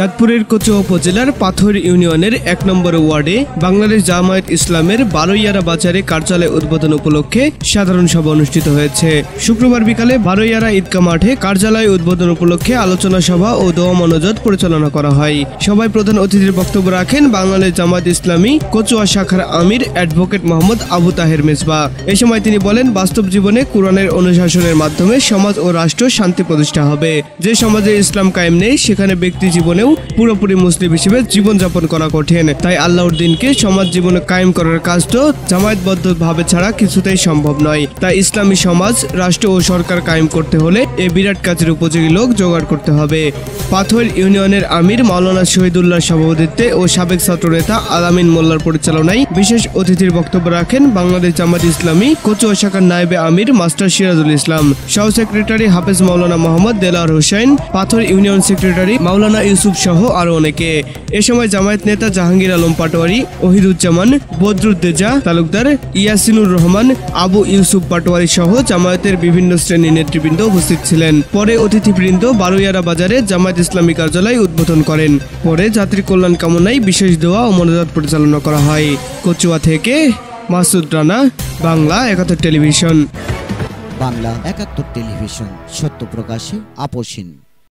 চাঁদপুরের কচুয়া উপজেলার পাথর ইউনিয়নের ১ নম্বর ওয়ার্ডে বাংলাদেশ জামায়াত ইসলামের বারৈয়ারা বাজারে কার্যালয় উদ্বোধন উপলক্ষে সাধারণ সভা অনুষ্ঠিত হয়েছে। শুক্রবার বিকালে বারৈয়ারা ঈদগাহ মাঠে কার্যালয় উদ্বোধন উপলক্ষে আলোচনা সভা ও দোয়া মনোজাত পরিচালনা করা হয়। সভায় প্রধান অতিথির বক্তব্য রাখেন বাংলাদেশ জামায়াত ইসলামী কচুয়া শাখার আমির অ্যাডভোকেট মোহাম্মদ আবু তাহের মেজবা। এ সময় তিনি বলেন, বাস্তব জীবনে কোরআনের অনুশাসনের মাধ্যমে সমাজ ও রাষ্ট্র শান্তি প্রতিষ্ঠা হবে। যে সমাজে ইসলাম কায়েম নেই সেখানে ব্যক্তি জীবনেও পুরোপুরি মুসলিম হিসেবে জীবনযাপন করা কঠিন। তাই আল্লাহর দিনকে সমাজ জীবনে কায়েম করার কাজটা জামায়াতবদ্ধভাবে ছাড়া কিছুতেই সম্ভব নয়। তাই ইসলামী সমাজ, রাষ্ট্র ও সরকার কায়েম করতে হলে এ বিরাট কাজের উপযোগী লোক জোগাড় করতে হবে। পাথর ইউনিয়নের আমির মাওলানা শহীদুল্লাহর সভাপতিত্বে ও সাবেক ছাত্রনেতা আলামিন মোল্লার পরিচালনায় বিশেষ অতিথির বক্তব্য রাখেন বাংলাদেশ জামায়াত ইসলামী কচুয়া শাখার নায়েবে আমির মাস্টার সিরাজুল ইসলাম, সহ সেক্রেটারি হাফেজ মাওলানা মোহাম্মদ দেলাওয়ার হোসেন, পাথর ইউনিয়ন সেক্রেটারি মাওলানা ইউসুফ সহ আরো অনেকে। এ সময় জামায়াত নেতা জাহাঙ্গীর আলম পাটোয়ারি, ওহিদুজ্জামান, বদরুদ্দেজা তালুকদার, ইয়াসিনুর রহমান, আবু ইউসুফ পাটোয়ারি সহ জামায়াতের বিভিন্ন শ্রেণীর নেতৃবৃন্দ উপস্থিত ছিলেন। পরে অতিথিবৃন্দ বারৈয়ারা বাজারে জামায়াত ইসলামী কার্যালয় উদ্বোধন করেন। পরে যাত্রী কল্যাণ কামনায় বিশেষ দোয়া ও মনোজাত পরিচালনা করা হয়। কচুয়া থেকে মাসুদ রানা, বাংলা ৭১ টেলিভিশন। বাংলা ৭১ টেলিভিশন, সত্য প্রকাশে আপোষহীন।